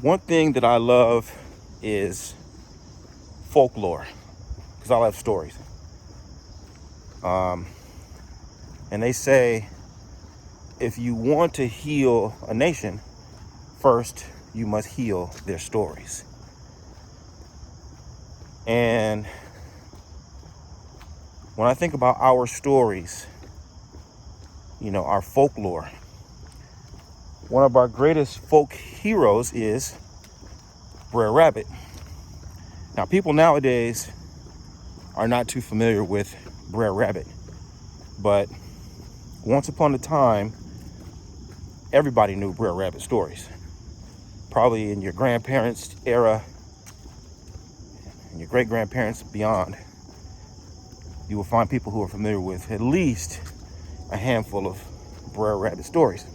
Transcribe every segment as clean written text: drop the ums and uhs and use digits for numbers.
One thing that I love is folklore, because I love stories. And they say if you want to heal a nation, first you must heal their stories. And when I think about our stories, our folklore, one of our greatest folk heroes is Brer Rabbit. Now, people nowadays are not too familiar with Brer Rabbit, but once upon a time, everybody knew Brer Rabbit stories. Probably in your grandparents' era and your great-grandparents beyond, you will find people who are familiar with at least a handful of Brer Rabbit stories.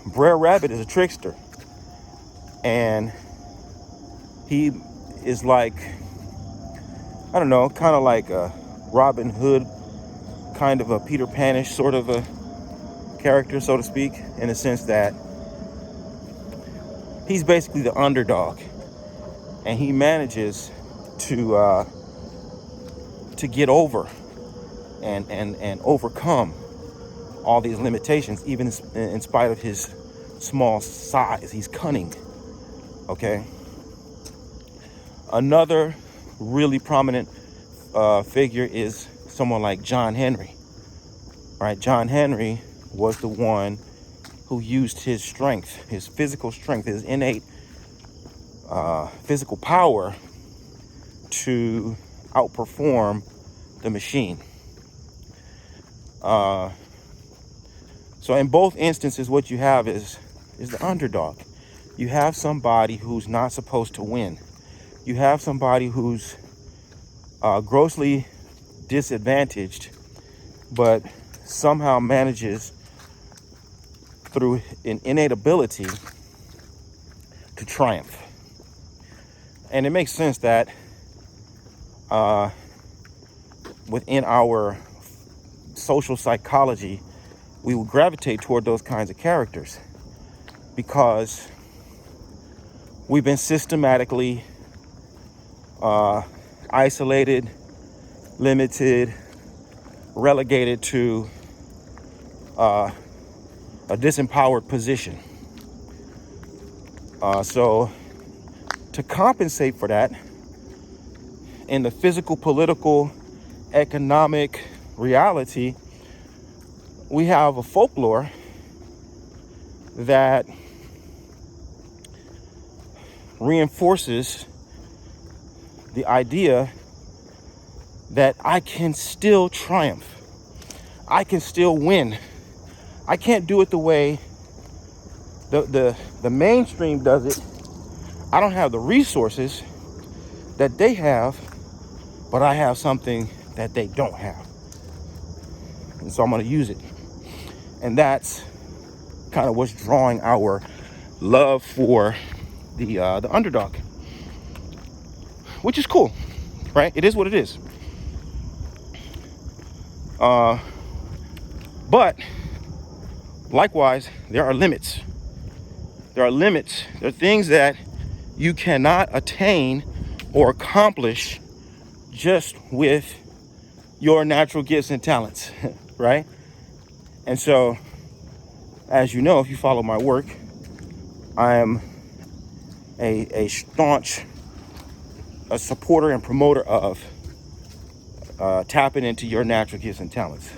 Brer Rabbit is a trickster, and he is like, kind of like a Robin Hood, kind of a Peter Panish sort of a character, so to speak, in the sense that he's basically the underdog, and he manages to get over and overcome all these limitations, even in spite of his small size. He's cunning. Okay. Another really prominent figure is someone like John Henry. Right? John Henry was the one who used his strength, his physical strength, his innate physical power to outperform the machine. So in both instances, what you have is the underdog. You have somebody who's not supposed to win. You have somebody who's grossly disadvantaged, but somehow manages through an innate ability to triumph. And it makes sense that within our social psychology, we would gravitate toward those kinds of characters because we've been systematically isolated, limited, relegated to a disempowered position. So to compensate for that, in the physical, political, economic reality, we have a folklore that reinforces the idea that I can still triumph. I can still win. I can't do it the way the mainstream does it. I don't have the resources that they have, but I have something that they don't have. And so I'm going to use it. And that's kind of what's drawing our love for the underdog, which is cool, right? It is what it is. But likewise, there are limits. There are limits. There are things that you cannot attain or accomplish just with your natural gifts and talents, right? And so, as you know, if you follow my work, I am a staunch supporter and promoter of tapping into your natural gifts and talents.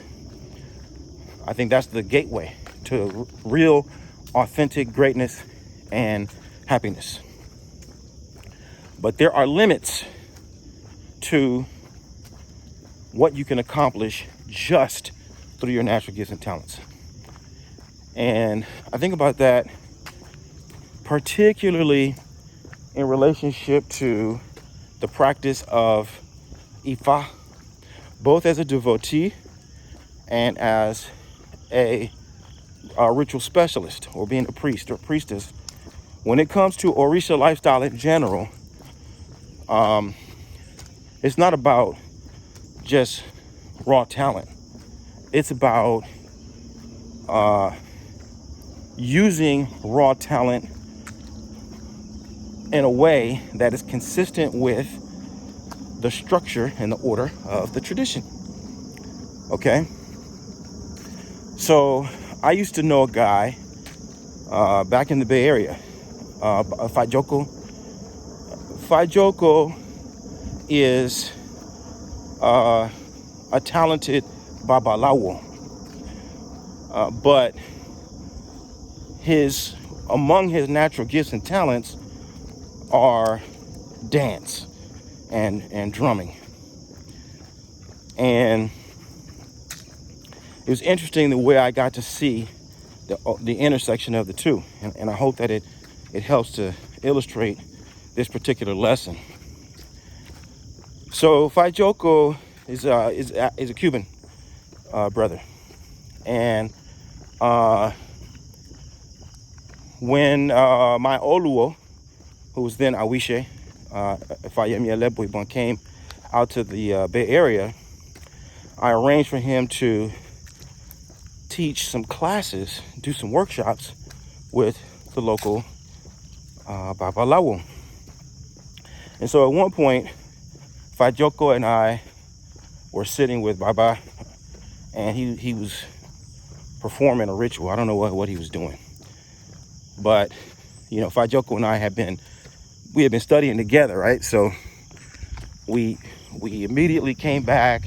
I think that's the gateway to real, authentic greatness and happiness. But there are limits to what you can accomplish just through your natural gifts and talents. And I think about that particularly in relationship to the practice of Ifa, both as a devotee and as a ritual specialist, or being a priest or priestess. When it comes to Orisha lifestyle in general, it's not about just raw talent. It's about using raw talent in a way that is consistent with the structure and the order of the tradition. Okay? So I used to know a guy back in the Bay Area, Fajoko. Fajoko is a talented babalawo, but among his natural gifts and talents are dance and drumming. And it was interesting the way I got to see the intersection of the two, and I hope that it helps to illustrate this particular lesson. So Fajoko is a Cuban brother, and when my Oluo, who was then Awishe, Fayemi Aleboibon, came out to the Bay Area, I arranged for him to teach some classes, do some workshops with the local Babalawo. And so at one point, Fajoko and I were sitting with Baba, and he was performing a ritual. I don't know what he was doing. But, Fajoko and I had been studying together, right? So we immediately came back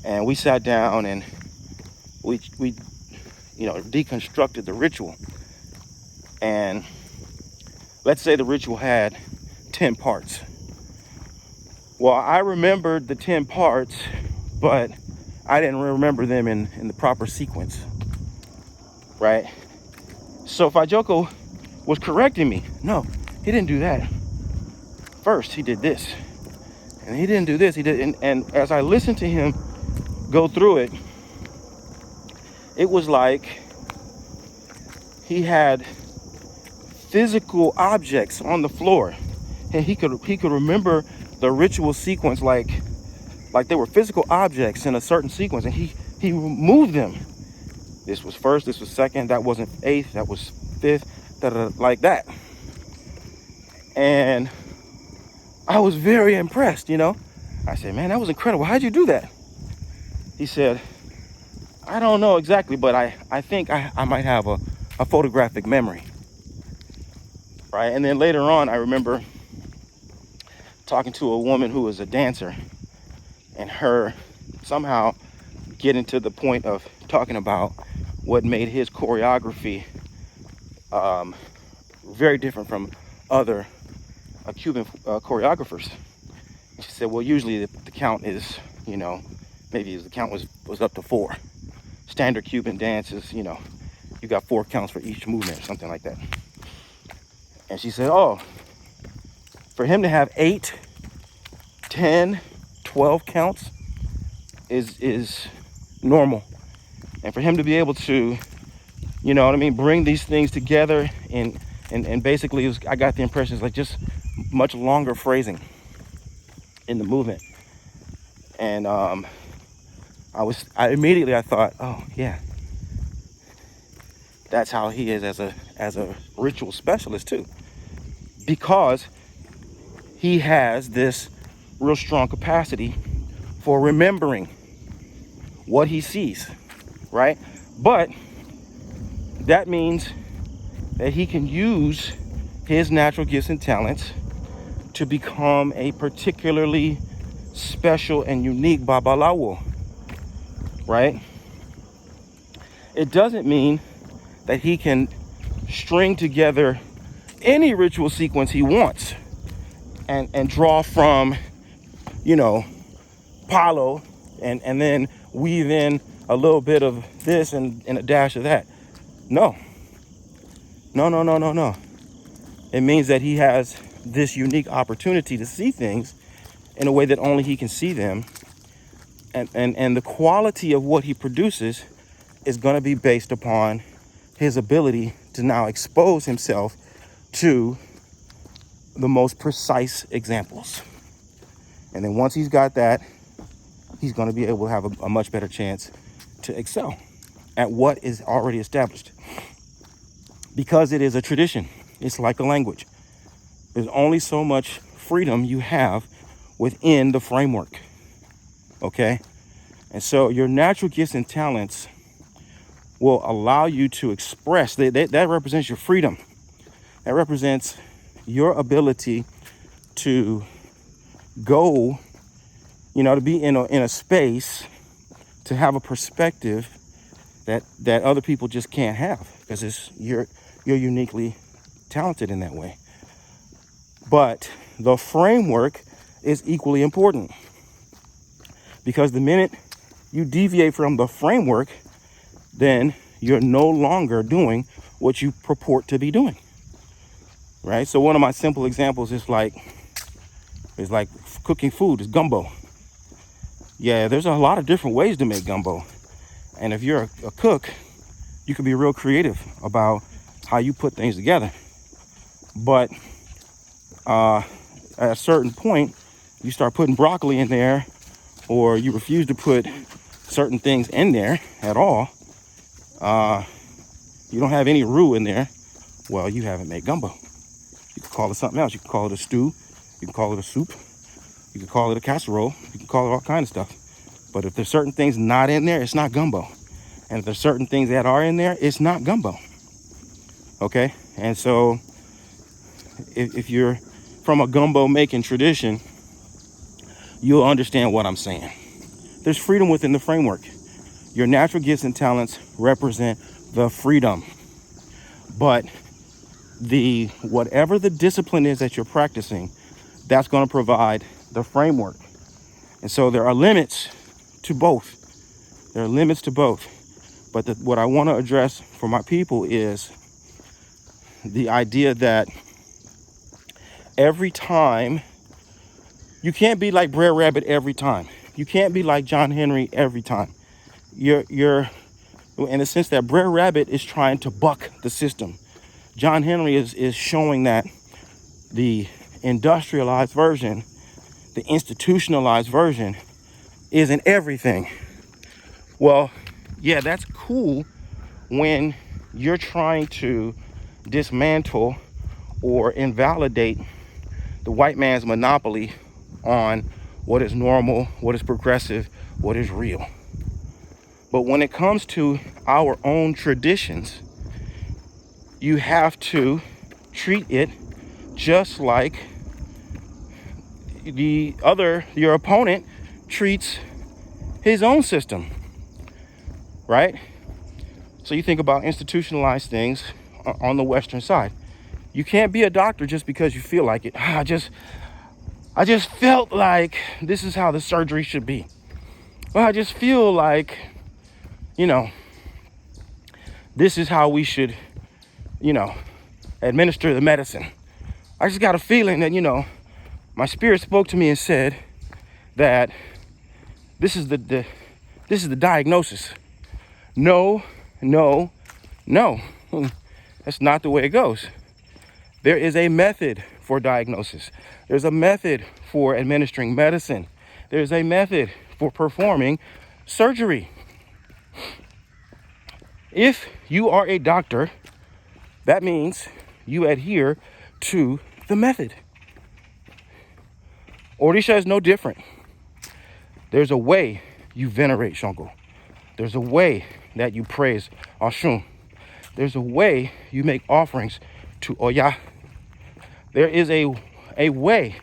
and we sat down and we deconstructed the ritual. And let's say the ritual had 10 parts. Well, I remembered the 10 parts, but I didn't remember them in the proper sequence, right? So Fajoko was correcting me. No, he didn't do that. First, he did this. And he didn't do this. He did. And as I listened to him go through it, it was like he had physical objects on the floor. And he could remember the ritual sequence like they were physical objects in a certain sequence. And he moved them. This was first, this was second, that wasn't eighth, that was fifth, like that. And I was very impressed, I said, man, that was incredible. How'd you do that? He said, I don't know exactly, but I think I might have a photographic memory. Right? And then later on, I remember talking to a woman who was a dancer, and her somehow getting to the point of talking about what made his choreography very different from other Cuban choreographers. She said, well, usually the count is, maybe the count was up to 4. Standard Cuban dances, you got 4 counts for each movement or something like that. And she said, oh, for him to have 8, 10, 12 counts is normal. And for him to be able to, bring these things together and basically I got the impression it's like just much longer phrasing in the movement. And I immediately thought, oh yeah, that's how he is as a ritual specialist too, because he has this real strong capacity for remembering what he sees, right? But that means that he can use his natural gifts and talents to become a particularly special and unique babalawo, right? It doesn't mean that he can string together any ritual sequence he wants and draw from, Palo and then weave in a little bit of this and a dash of that. No. It means that he has this unique opportunity to see things in a way that only he can see them. And the quality of what he produces is going to be based upon his ability to now expose himself to the most precise examples. And then once he's got that, he's going to be able to have a much better chance to excel at what is already established. Because it is a tradition. It's like a language. There's only so much freedom you have within the framework. Okay? And so your natural gifts and talents will allow you to express, that represents your freedom. That represents your ability to go, to be in a space, to have a perspective that other people just can't have, because you're uniquely talented in that way. But the framework is equally important, because the minute you deviate from the framework, then you're no longer doing what you purport to be doing, right? So one of my simple examples is like cooking food, is gumbo. Yeah, there's a lot of different ways to make gumbo. And if you're a cook, you can be real creative about how you put things together. But at a certain point, you start putting broccoli in there, or you refuse to put certain things in there at all. You don't have any roux in there. Well, you haven't made gumbo. You can call it something else. You can call it a stew. You can call it a soup. You can call it a casserole. You can call it all kinds of stuff. But if there's certain things not in there, it's not gumbo. And if there's certain things that are in there, it's not gumbo. Okay? And so if you're from a gumbo making tradition, you'll understand what I'm saying. There's freedom within the framework. Your natural gifts and talents represent the freedom. But whatever the discipline is that you're practicing, that's going to provide the framework. And so there are limits to both. There are limits to both. But what I want to address for my people is the idea that every time, you can't be like Brer Rabbit every time. You can't be like John Henry every time. You're in the sense that Brer Rabbit is trying to buck the system. John Henry is showing that the industrialized version, the institutionalized version, isn't everything. Well, yeah, that's cool when you're trying to dismantle or invalidate the white man's monopoly on what is normal, what is progressive, what is real. But when it comes to our own traditions, you have to treat it just like your opponent treats his own system, right? So you think about institutionalized things on the Western side. You can't be a doctor just because you feel like it. I just felt like this is how the surgery should be. Well, I just feel like, this is how we should, administer the medicine. I just got a feeling that, my spirit spoke to me and said that this is the diagnosis. No. That's not the way it goes. There is a method for diagnosis. There's a method for administering medicine. There's a method for performing surgery. If you are a doctor, that means you adhere to the method. Orisha is no different. There's a way you venerate Shango. There's a way that you praise Oshun. There's a way you make offerings to Oya. There is a way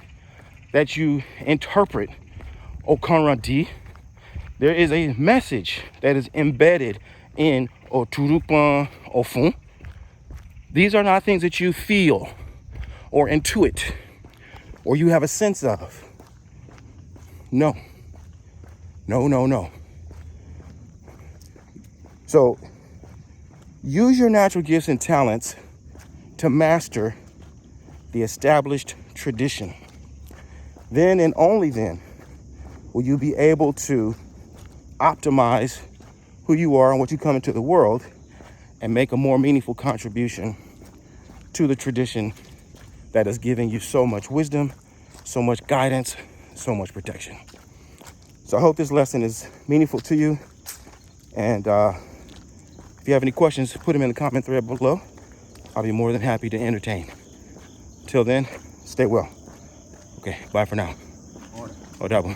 that you interpret Okanradi. There is a message that is embedded in Oturupan Ofun. These are not things that you feel or intuit or you have a sense of. No. So use your natural gifts and talents to master the established tradition. Then and only then will you be able to optimize who you are and what you come into the world and make a more meaningful contribution to the tradition that is giving you so much wisdom, so much guidance, so much protection. So I hope this lesson is meaningful to you. And if you have any questions, put them in the comment thread below. I'll be more than happy to entertain. Till then, Stay well. Okay, bye for now. Morning. O double.